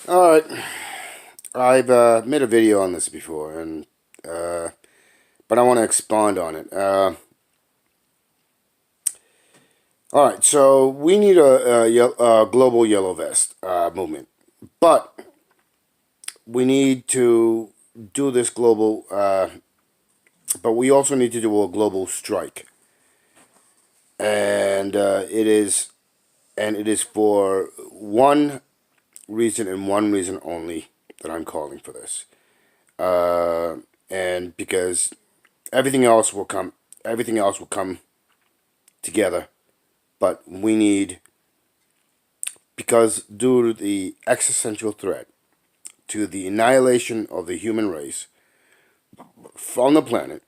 All right, I've made a video on this before, and but I want to expand on it. All right, so we need a global yellow vest movement, but we need to do this global. But we also need to do a global strike, and it is for one reason and one reason only that I'm calling for this. Uh, and because everything else will come, everything else will come together. But we need, because due to the existential threat to the annihilation of the human race from the planet,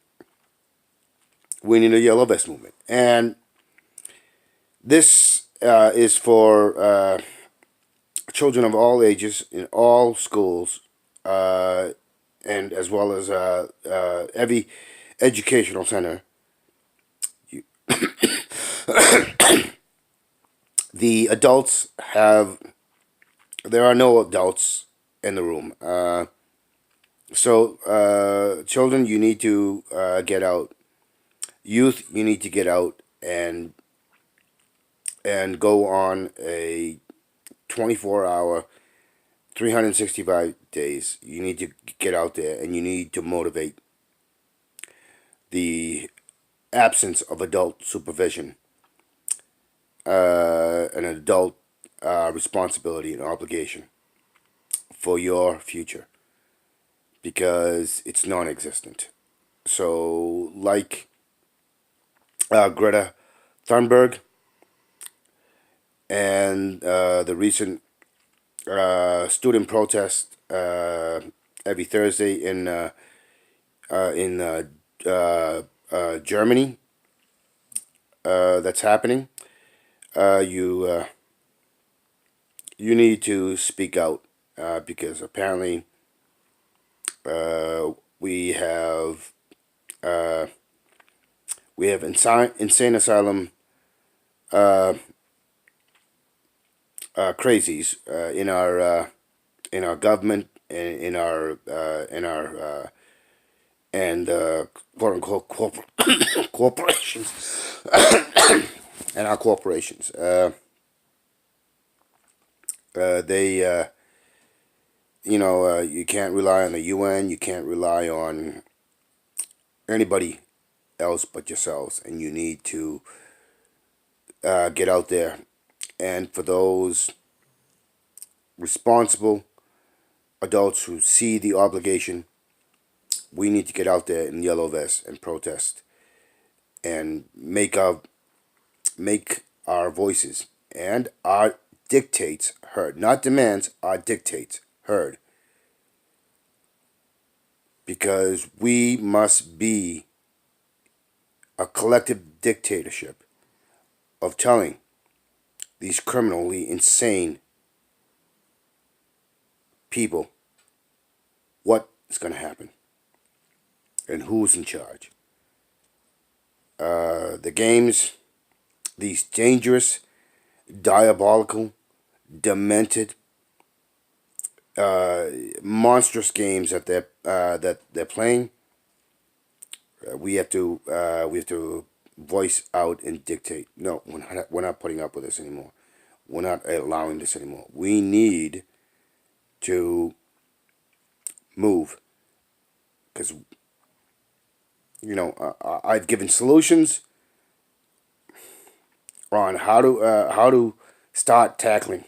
we need a yellow vest movement. And this is for children of all ages in all schools, uh, and as well as every educational center. The adults have, there are no adults in the room. Children, you need to get out. Youth, you need to get out and go on a 24-hour, 365 days. You need to get out there and you need to motivate the absence of adult supervision, an adult responsibility and obligation for your future because it's non existent. So, like Greta Thunberg and the recent student protest every Thursday in Germany that's happening. You you need to speak out because apparently uh, we have uh, insane asylum uh, crazies in our government in our and quote unquote corporations and our corporations. They you can't rely on the UN. You can't rely on anybody else but yourselves, and you need to get out there. And for those responsible adults who see the obligation, we need to get out there in yellow vests and protest and make our voices and our dictates heard, not demands, our dictates heard, because we must be a collective dictatorship of telling these criminally insane people what is going to happen and who's in charge. The games, these dangerous, diabolical, demented, monstrous games that they're playing, we have to voice out and dictate. No, we're not putting up with this anymore. We're not allowing this anymore. We need to move because I've given solutions on how to start tackling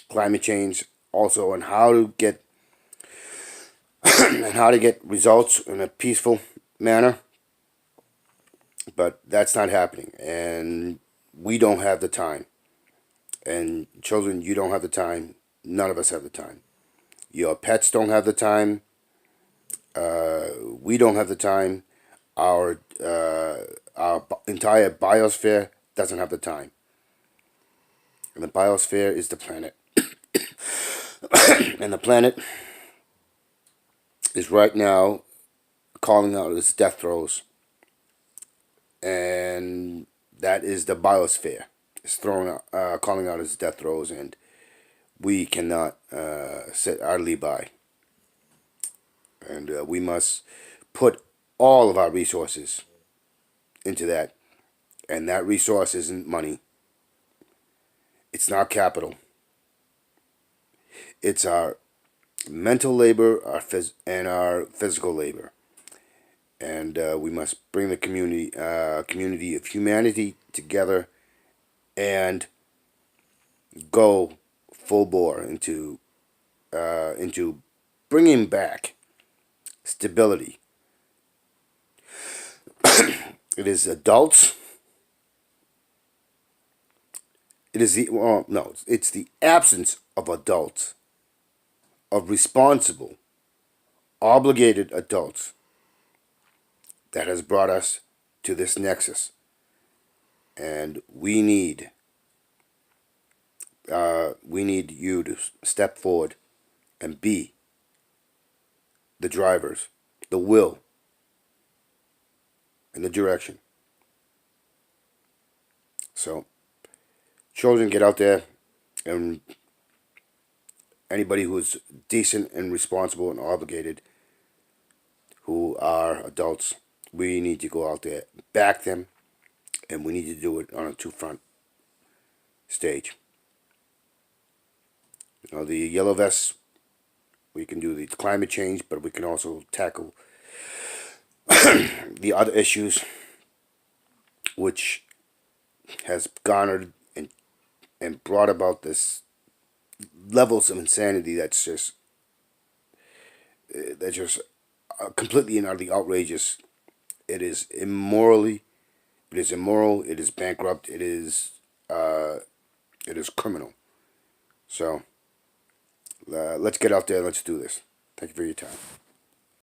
climate change, also on how to get and how to get results in a peaceful manner. But that's not happening, and we don't have the time. And children, you don't have the time. None of us have the time. Your pets don't have the time. We don't have the time. Our entire biosphere doesn't have the time. And the biosphere is the planet. And the planet is right now calling out its death throes. And that is the biosphere. It's calling out its death throes. And we cannot sit idly by. And we must put all of our resources into that. And that resource isn't money. It's not capital. It's our mental labor, and our physical labor. And we must bring the community of humanity together and go full bore into bringing back stability. It is adults. It's the absence of adults, of responsible, obligated adults, that has brought us to this nexus. And we need you to step forward and be the drivers, the will, and the direction. So, children, get out there, and anybody who's decent and responsible and obligated, who are adults, we need to go out there, back them, and we need to do it on a two-front stage. The yellow vests, we can do the climate change, but we can also tackle the other issues which has garnered and brought about this levels of insanity that's just completely and utterly outrageous. It is immoral. It is bankrupt. It is criminal. So let's get out there. Let's do this. Thank you for your time.